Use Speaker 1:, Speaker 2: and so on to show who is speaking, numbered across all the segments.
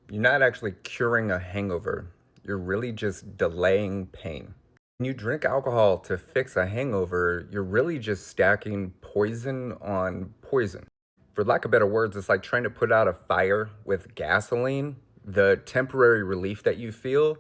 Speaker 1: You're not actually curing a hangover. You're really just delaying pain. When you drink alcohol to fix a hangover, you're really just stacking poison on poison. For lack of better words, it's like trying to put out a fire with gasoline. The temporary relief that you feel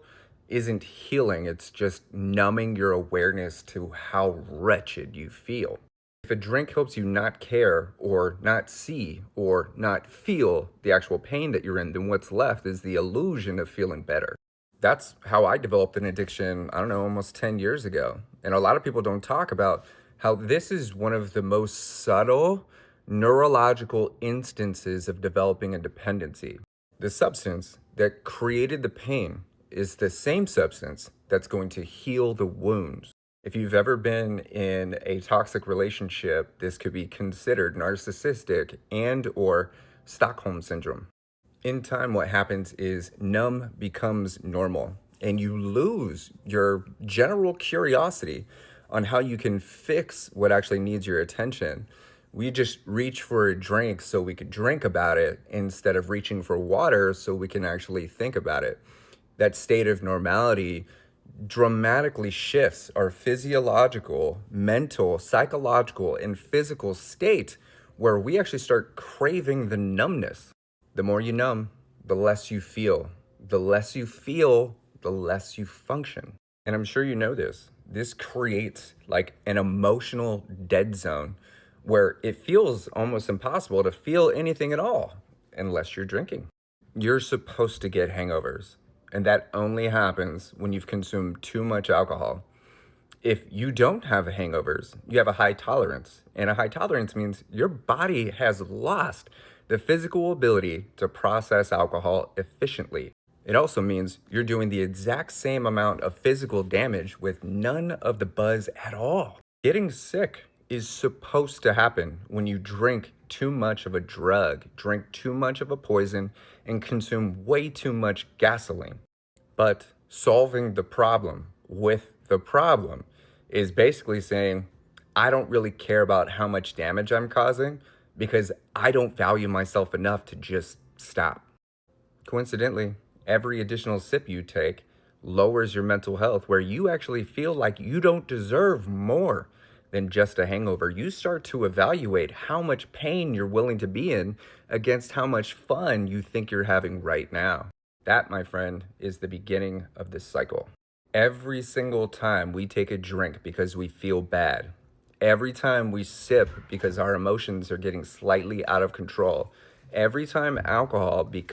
Speaker 1: isn't healing, it's just numbing your awareness to how wretched you feel. If a drink helps you not care or not see or not feel the actual pain that you're in, then what's left is the illusion of feeling better. That's how I developed an addiction, I don't know, almost 10 years ago. And a lot of people don't talk about how this is one of the most subtle neurological instances of developing a dependency. The substance that created the pain is the same substance that's going to heal the wounds. If you've ever been in a toxic relationship, this could be considered narcissistic and or Stockholm syndrome. In time, what happens is numb becomes normal, and you lose your general curiosity on how you can fix what actually needs your attention. We just reach for a drink so we could drink about it instead of reaching for water so we can actually think about it. That state of normality dramatically shifts our physiological, mental, psychological, and physical state where we actually start craving the numbness. The more you numb, the less you feel. The less you feel, the less you function. And I'm sure you know this. This creates like an emotional dead zone where it feels almost impossible to feel anything at all unless you're drinking. You're supposed to get hangovers, and that only happens when you've consumed too much alcohol. If you don't have hangovers, you have a high tolerance. And a high tolerance means your body has lost the physical ability to process alcohol efficiently. It also means you're doing the exact same amount of physical damage with none of the buzz at all. Getting sick is supposed to happen when you drink too much of a drug, drink too much of a poison, and consume way too much gasoline. But solving the problem with the problem is basically saying, I don't really care about how much damage I'm causing because I don't value myself enough to just stop. Coincidentally, every additional sip you take lowers your mental health, where you actually feel like you don't deserve more than just a hangover. You start to evaluate how much pain you're willing to be in against how much fun you think you're having right now. That, my friend, is the beginning of this cycle. Every single time we take a drink because we feel bad, every time we sip because our emotions are getting slightly out of control, every time alcohol becomes